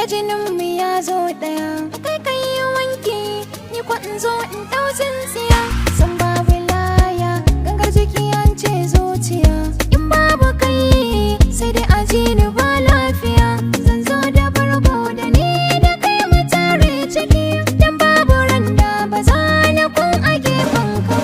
jinin mu ya zo daya kai kai wanki ni kwa in zo in dau tsintsiya san babu laya gangar jiki an ce zuciya in babu kai sai dai aji ni ba lafiya zan zo da bargo da ni da kai mu tare ciki dan babu randa ba za na kun a gefen ka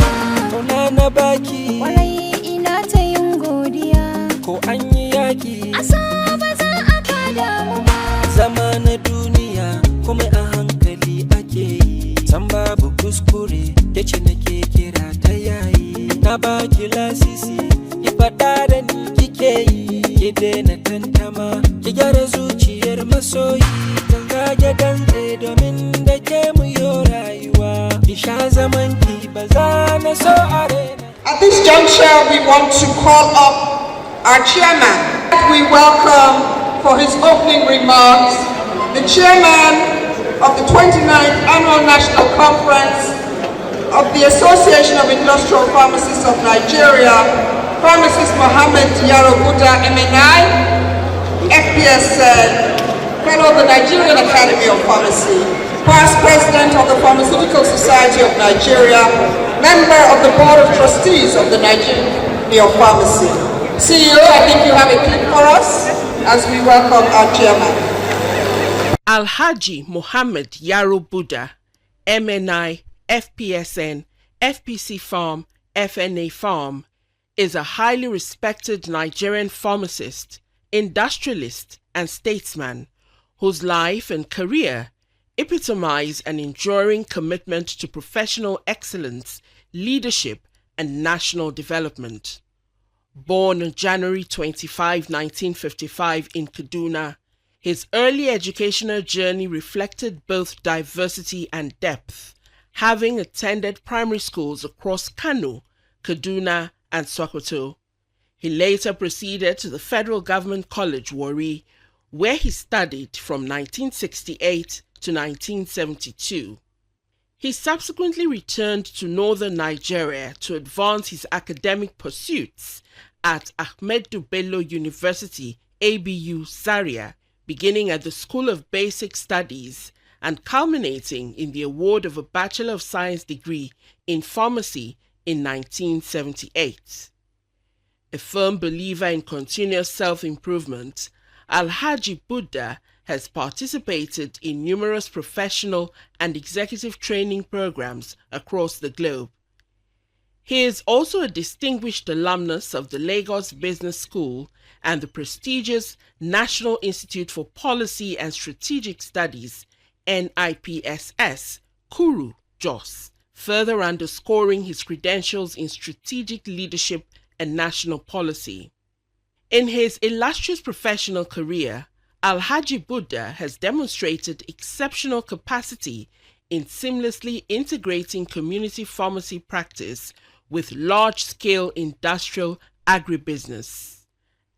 ba na baki warai ina ta yin godiya ko an yi yaki asa ba za a kada mu ba zama na duniya kuma a hankali ake yi san babu kuskure yace nake kira ta yayi na baki lasisi ki faɗa da ni kike yi ki daina tantama ki gyara zuciyar masoyi ganga gidan tsaye domin da ke mu yo rayuwa ki sha zaman ki ba za na so arena. At this juncture, we want to call up our chairman. We welcome for his opening remarks the chairman of the 29th Annual National Conference of the Association of Industrial Pharmacists of Nigeria, Pharmacist Pharm Yaro Budah, MNI, FPSN, fellow of the Nigerian Academy of Pharmacy, past president of the Pharmaceutical Society of Nigeria, member of the Board of Trustees of the Nigerian Academy of Pharmacy. CEO, I think you have a clip for us as we welcome our chairman. Alhaji Muhammad Yaro Budah, MNI, FPSN, FPC Pharm, FNA Pharm, is a highly respected Nigerian pharmacist, industrialist, and statesman whose life and career epitomize an enduring commitment to professional excellence, leadership, and national development. Born on January 25, 1955 in Kaduna, his early educational journey reflected both diversity and depth, having attended primary schools across Kano, Kaduna, and Sokoto. He later proceeded to the Federal Government College, Warri, where he studied from 1968 to 1972. He subsequently returned to northern Nigeria to advance his academic pursuits at Ahmadu Bello University, ABU, Zaria, beginning at the School of Basic Studies and culminating in the award of a Bachelor of Science degree in pharmacy in 1978. A firm believer in continuous self-improvement, Alhaji Budah has participated in numerous professional and executive training programs across the globe. He is also a distinguished alumnus of the Lagos Business School and the prestigious National Institute for Policy and Strategic Studies, NIPSS, Kuru, Jos, further underscoring his credentials in strategic leadership and national policy. In his illustrious professional career, Alhaji Budah has demonstrated exceptional capacity in seamlessly integrating community pharmacy practice with large-scale industrial agribusiness.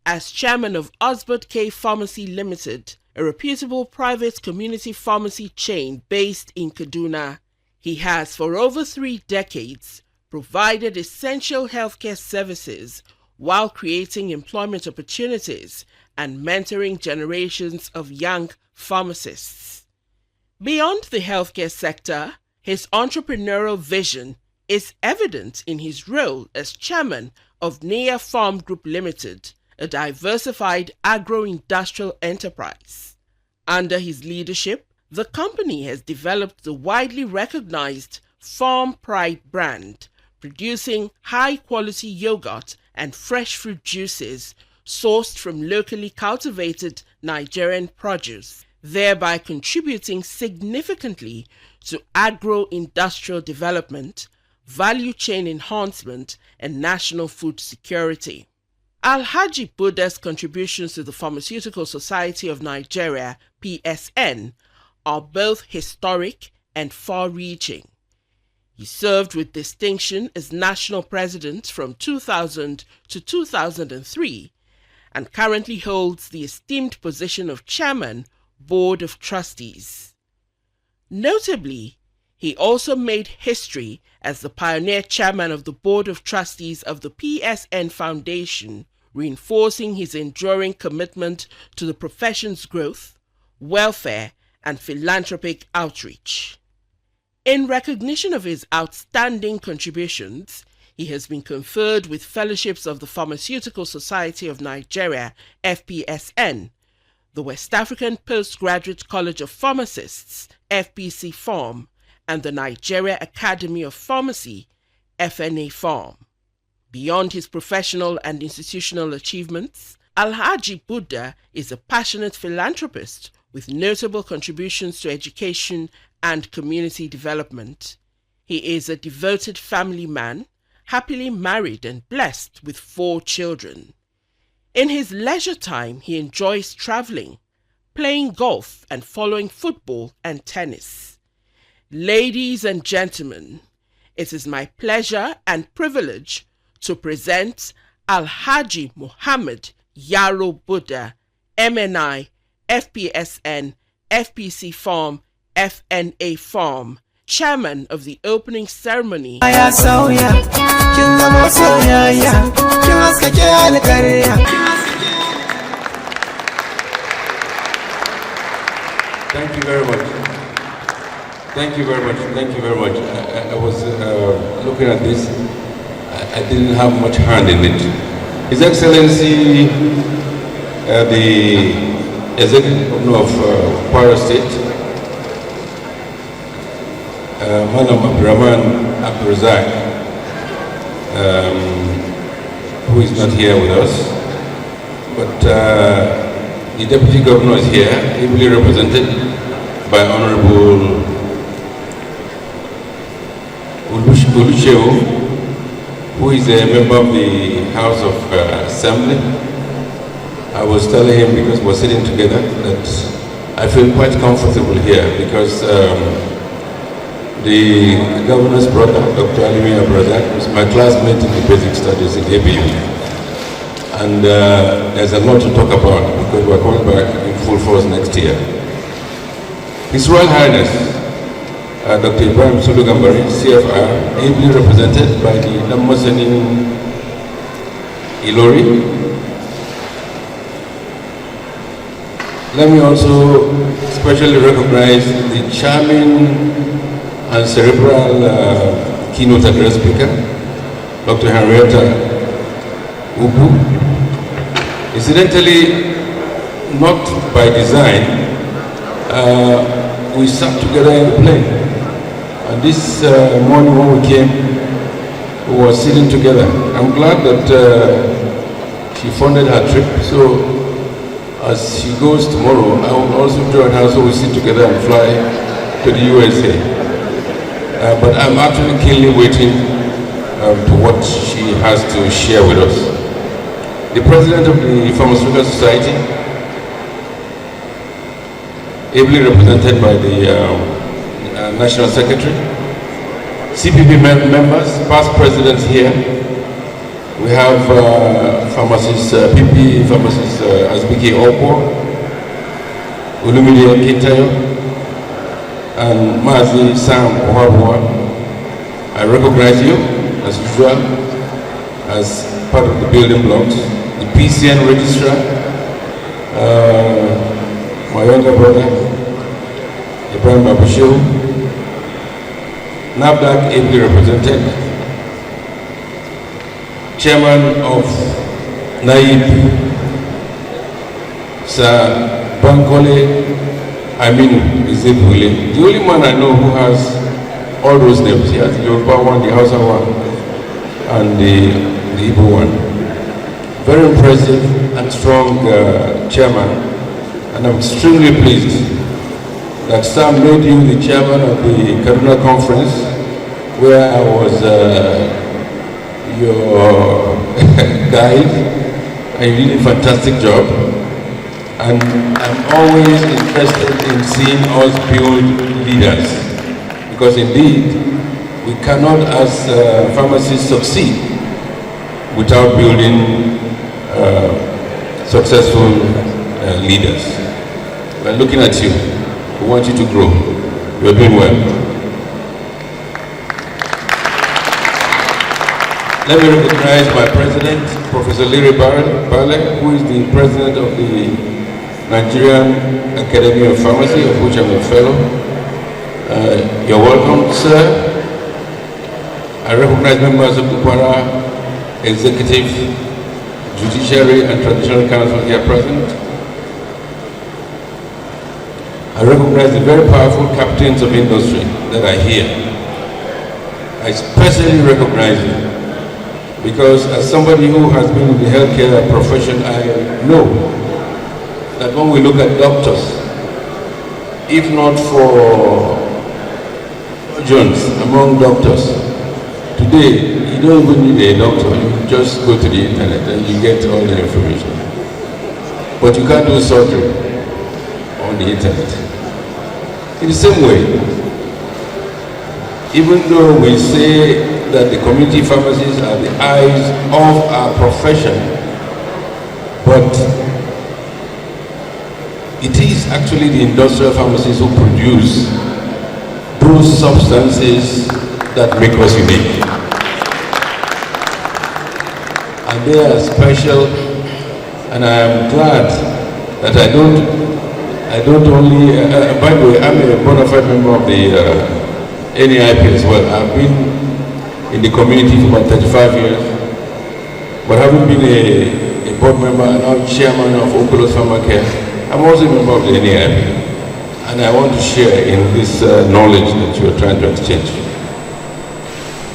As chairman of Osbert K Pharmacy Limited, a reputable private community pharmacy chain based in Kaduna, he has for over 3 decades provided essential healthcare services while creating employment opportunities and mentoring generations of young pharmacists. Beyond the healthcare sector, his entrepreneurial vision is evident in his role as chairman of NAIP Pharm Group Limited, a diversified agro-industrial enterprise. Under his leadership, the company has developed the widely recognized Pharm Pride brand, producing high-quality yogurt and fresh fruit juices sourced from locally cultivated Nigerian produce, thereby contributing significantly to agro-industrial development, value chain enhancement, and national food security. Alhaji Budah's contributions to the Pharmaceutical Society of Nigeria, PSN, are both historic and far-reaching. He served with distinction as national president from 2000 to 2003 and currently holds the esteemed position of chairman, Board of Trustees. Notably, he also made history as the pioneer chairman of the Board of Trustees of the PSN Foundation, reinforcing his enduring commitment to the profession's growth welfare, and philanthropic outreach. In recognition of his outstanding contributions, he has been conferred with fellowships of the Pharmaceutical Society of Nigeria, FPSN, the West African Postgraduate College of Pharmacists, FPC Pharm, and the Nigeria Academy of Pharmacy, FNA Pharm. Beyond his professional and institutional achievements, Alhaji Budah is a passionate philanthropist with notable contributions to education and community development. He is a devoted family man, happily married and blessed with 4 children. In his leisure time, he enjoys traveling, playing golf, and following football and tennis. Ladies and gentlemen, it is my pleasure and privilege to present Alhaji Muhammad Yaro Budah, MNI, FPSN, FPC Pharm, FNA Pharm, Chairman of the opening ceremony. Thank you very much. Thank you very much. Thank you very much. I was looking at this. I didn't have much hand in it. His Excellency, the Executive Governor of Kwara State, Madam Abdurrahman Abdurazak, who is not here with us, but the Deputy Governor is here, ably represented by Honorable Oluchewu, who is a member of the House of Assembly. I was telling him, because we're sitting together, that I feel quite comfortable here because the governor's brother, Dr. Alimi Abrazak, was my classmate in the basic studies in ABU. And there's a lot to talk about because we're coming back in full force next year. His Royal Highness, Dr. Ibrahim Sulu Gambari, CFR, ably represented by the Namasani Ilori. Let me also specially recognize the charming and cerebral keynote address speaker, Dr. Henrietta Ubu. Incidentally, not by design, we sat together in the plane. And this morning when we came, we were sitting together. I'm glad that she funded her trip. So as she goes tomorrow, I will also join her so we sit together and fly to the USA. But I'm actually keenly waiting to what she has to share with us. The President of the Pharmaceutical Society, ably represented by the National Secretary, CPP members, past presidents here. We have pharmacist, PP pharmacist Azbiki Opo, Olumide Kintayo, and Mazi Sam Ohabwa. I recognize you, as usual, as part of the building blocks. The PCN registrar, my younger brother, Ibrahim Babushew, NAFDAC ably represented, Chairman of NAIP, Sir Bankole Aminu Izebule, the only man I know who has all those names. He has the Yoruba one, the Hausa one, and the Igbo one. Very impressive and strong chairman, and I'm extremely pleased that Sam made you the chairman of the Kaduna Conference, where I was your guide, and you did a fantastic job. And I'm always interested in seeing us build leaders, because indeed, we cannot as pharmacists succeed without building successful leaders. We're looking at you. We want you to grow. You're doing well. Let me recognize my president, Professor Liri Bale, who is the president of the Nigerian Academy of Pharmacy, of which I'm a fellow. You're welcome, sir. I recognize members of the Kwara Executive, Judiciary and Traditional Council here present. I recognize the very powerful captains of industry that are here. I especially recognize you because as somebody who has been in the healthcare profession, I know that when we look at doctors, if not for Jones among doctors, today you don't even need a doctor, you just go to the internet and you get all the information. But you can't do surgery on the internet. In the same way, even though we say that the community pharmacies are the eyes of our profession, but it is actually the industrial pharmacies who produce those substances that make us unique. And they are special, and I am glad that I don't only, by the way, I'm a bona fide member of the NAIP as well. I've been in the community for about 35 years, but having been a board member and now chairman of Oculos Pharmacare, I'm also a member of the NAIP. And I want to share in this knowledge that you are trying to exchange.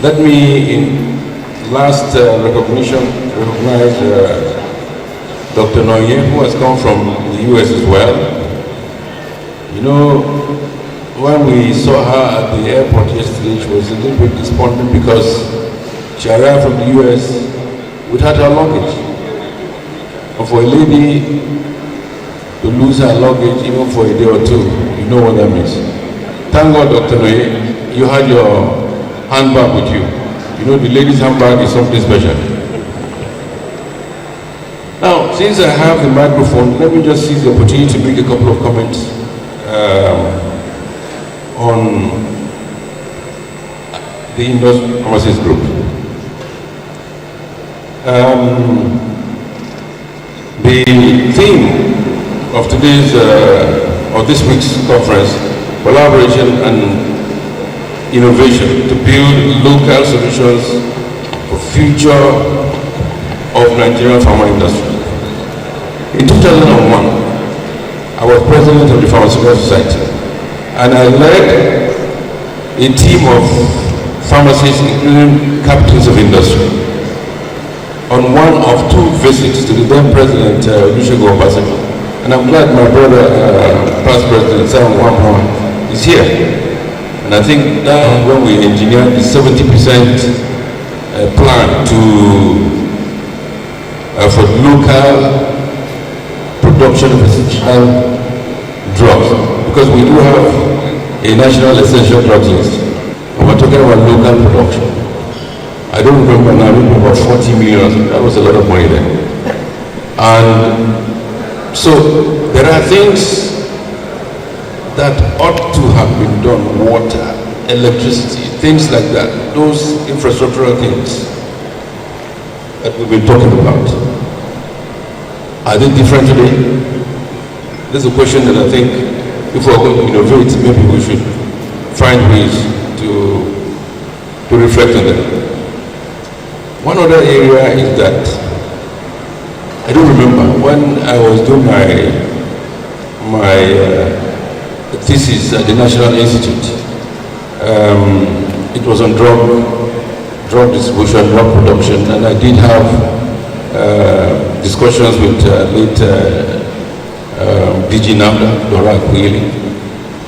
Let me, in last recognize Dr. Noye, who has come from the US as well. You know, when we saw her at the airport yesterday, she was a little bit despondent because she arrived from the US without her luggage. And for a lady to lose her luggage even for a day or two, you know what that means. Thank God, Dr. Noye, you had your handbag with you. You know, the lady's handbag is something special. Now, since I have the microphone, let me just seize the opportunity to make a couple of comments on the Industrial Pharmacies Group. The theme of today's, or this week's conference, collaboration and innovation to build local solutions for future of Nigerian pharma industry. In 2001, I was president of the Pharmaceutical Society, and I led a team of pharmacists, including captains of industry, on one of two visits to the then president, Olusegun Obasanjo. And I'm glad my brother, past president, Sam Wamwa, is here. And I think that when we engineered the 70% plan for local production of essential drugs, because we do have a national essential drugs list, and we're talking about local production. I don't remember now, maybe about 40 million, that was a lot of money then. And so there are things that ought to have been done, water, electricity, things like that, those infrastructural things that we've been talking about. Are they different today? This is a question that I think if we're going to innovate, maybe we should find ways to reflect on them. One other area is that I don't remember when I was doing my thesis at the National Institute. It was on drug distribution, drug production, and I did have discussions with late DG NAFDA, Dora Akwili,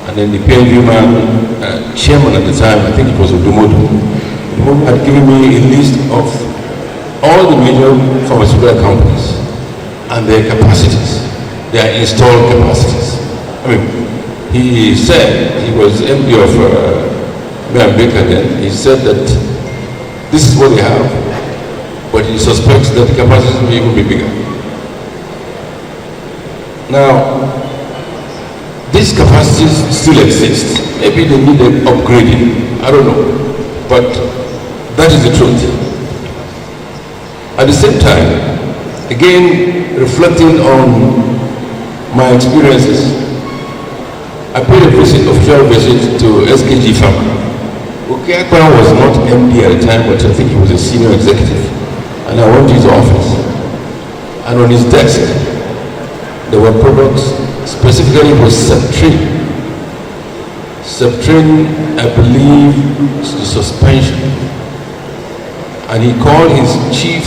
and then the PNV man, chairman at the time, I think it was Odumodu, who had given me a list of all the major pharmaceutical companies and their capacities, their installed capacities. I mean, he said, he was MD of Baker then, he said that this is what they have, but he suspects that the capacity may even be bigger. Now, these capacities still exist. Maybe they need upgrading, I don't know, but that is the truth. At the same time, again, reflecting on my experiences, I paid a official visit to SKG Pharm. Okeakwa was not MD at the time, but I think he was a senior executive. And I went to his office. And on his desk, there were products, specifically it was Septrin. Septrin, I believe, is the suspension. And he called his chief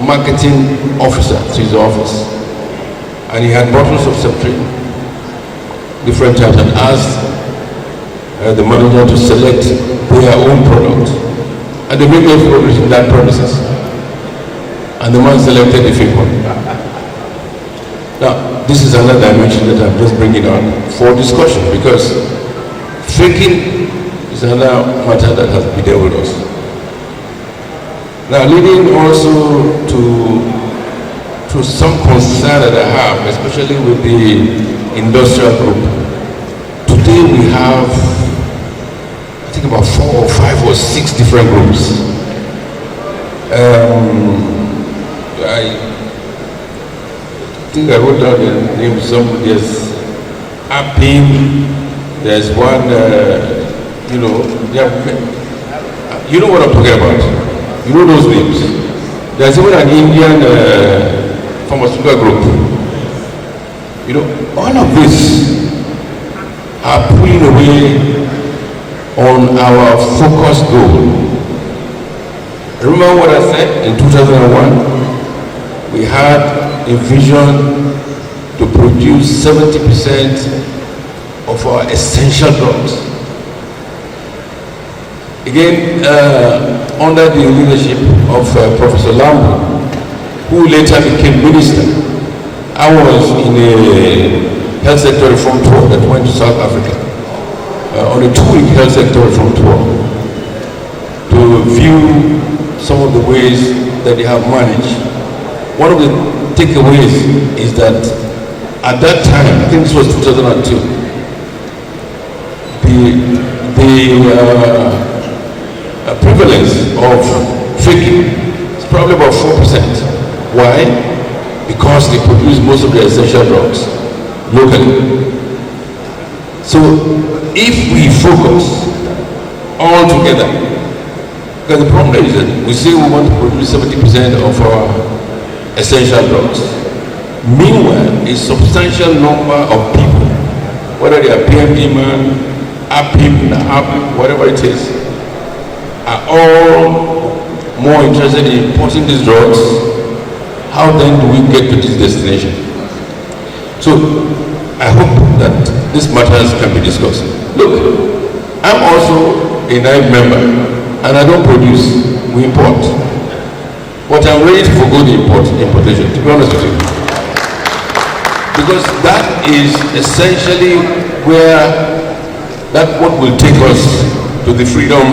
marketing officer to his office. And he had bottles of Septrin, different types, and asked the manager to select their own product. And they made those products in that premises. And the man selected the fake one. Now, this is another dimension that I'm just bringing out for discussion, because faking is another matter that has bedeviled us. Now, leading also to some concern that I have, especially with the industrial group. Today we have, I think, about 4 or 5 or 6 different groups. I think I wrote down the name of some. There's APIM, there's one, you know what I'm talking about. You know those names. There's even an Indian pharmaceutical group. You know, all of this are pulling away on our focused goal. Remember what I said in 2001? We had a vision to produce 70% of our essential drugs. Again, under the leadership of Professor Lambo, who later became minister. I was in a health sector reform tour that went to South Africa, on a 2-week health sector reform tour, to view some of the ways that they have managed. One of the takeaways is that at that time, I think this was 2002, the prevalence of faking is probably about 4%. Why? Because they produce most of the essential drugs locally. So if we focus all together, because the problem is that we say we want to produce 70% of our essential drugs. Meanwhile, a substantial number of people, whether they are PMD man, APIM, NAIP, whatever it is, are all more interested in importing these drugs. How then do we get to this destination? So I hope that these matters can be discussed. Look, I'm also a NAIP member, and I don't produce, we import. But I'm ready to forgo the importation, to be honest with you. Because that is essentially what will take us to the freedom.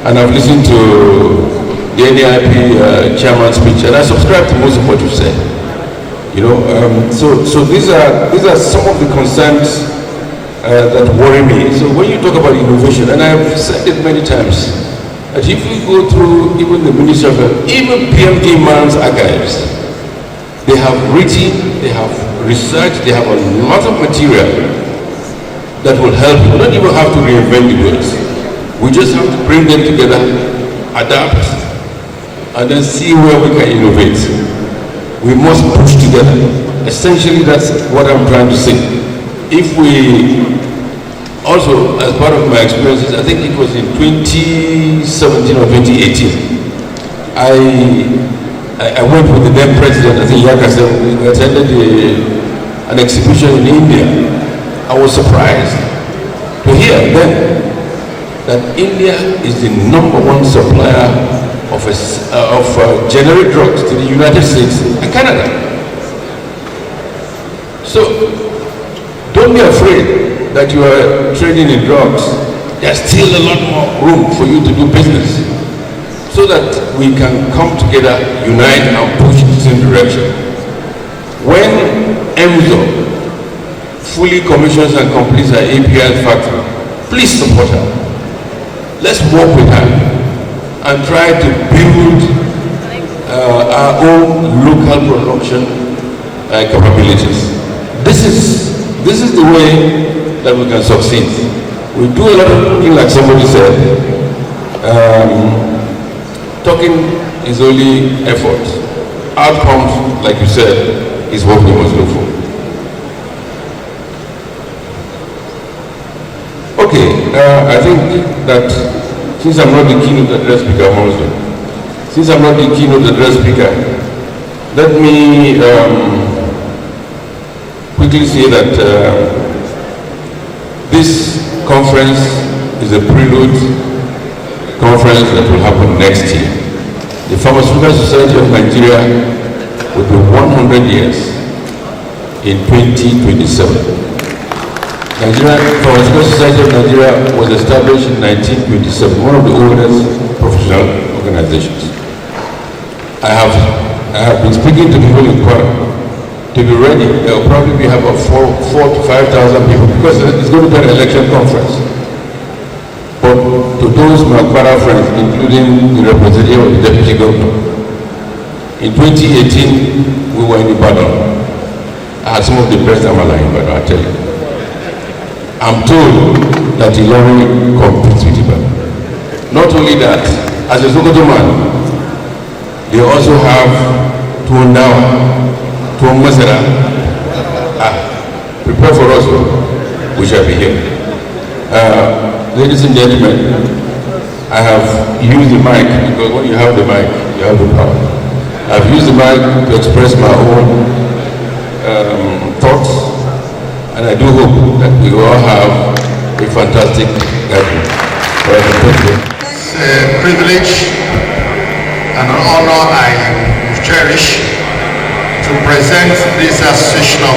And I've listened to the NAIP chairman's speech, and I subscribe to most of what you said. You know, so these are some of the concerns that worry me. So when you talk about innovation, and I've said it many times, that if you go through even the Ministry of Health, even PMD man's archives, they have written, they have researched, they have a lot of material that will help you. We don't even have to reinvent the wheels. We just have to bring them together, adapt, and then see where we can innovate. We must push together. Essentially, that's what I'm trying to say. If we also, as part of my experiences, I think it was in 2017 or 2018, I went with the then president, I think Yakasa, we attended an exhibition in India. I was surprised to hear then that India is the #1 supplier of generic drugs to the United States and Canada. So don't be afraid that you are trading in drugs. There's still a lot more room for you to do business, so that we can come together, unite, and push in the same direction. When EMZO fully commissions and completes her API factory, please support her. Let's work with her and try to build our own local production capabilities. this is the way that we can succeed. We do a lot of talking, like somebody said. Talking is only effort. Outcomes, like you said, is what we must look for. Okay, I think that since I'm not the keynote address speaker, let me quickly say that this conference is a prelude conference that will happen next year. The Pharmaceutical Society of Nigeria will be 100 years in 2027. Pharmaceutical Society of Nigeria was established in 1927, one of the oldest professional organizations. I have been speaking to people in Kwara. To be ready, there will probably be about 4,000 to 5,000 people because it's going to be an election conference. But to those my Kwara friends, including the representative of the deputy governor, in 2018 we were in Ibadan. I had some of the best Amala in Ibadan, I tell you. I'm told that Ilorin competes with Ibadan. Not only that, as a Sokoto man, they also have Tuondawa, Tuomasera. Prepare for us, we shall be here. Ladies and gentlemen, I have used the mic because when you have the mic, you have the power. I've used the mic to express my own thoughts, and I do hope that we all have a fantastic gathering. It's a privilege and an honor I cherish to present this Association of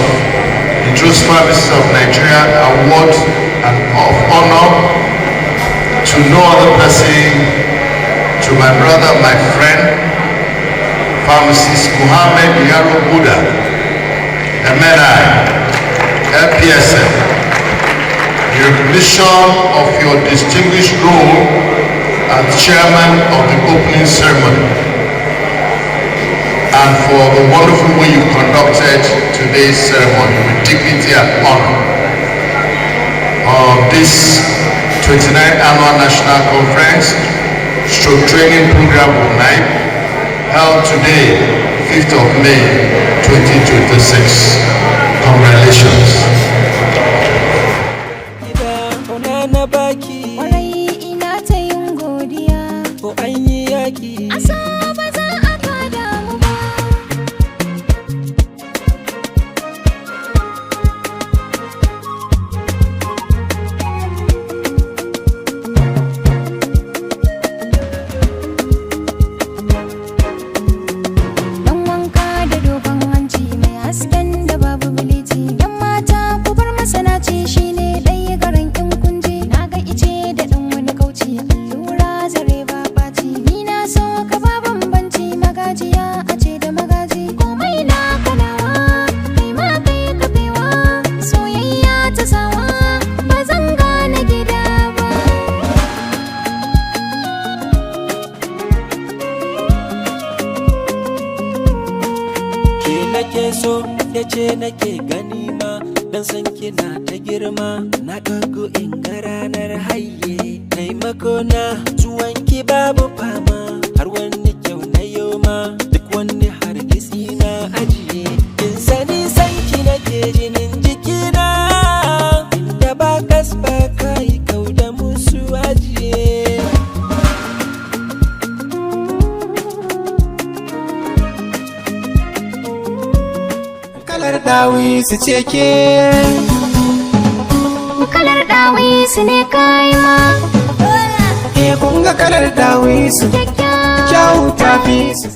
Introduced Pharmacists of Nigeria Award and of honor to no other person, to my brother, my friend, Pharmacist Pharm Yaro Budah, NAIP, FPSN, in recognition of your distinguished role as chairman of the opening ceremony, and for the wonderful way you conducted today's ceremony with dignity and honor. This 29th Annual National Conference Stroke Training Program of NAIP held today, 5th of May 2026. Congratulations. So yace nake gani ma dan san kina ta girma na kago in ga ranar haye taimako na zuwanki babu fama har wani kyau na yoma duk wani hargitsi na ajiye kin sani sanki nake jinin jikina inda ba kasba kai kauda musu ajiye kalar dawisu ce ke kalar dawisu ne kai ma kun ga kalar dawisu kyau ta fi su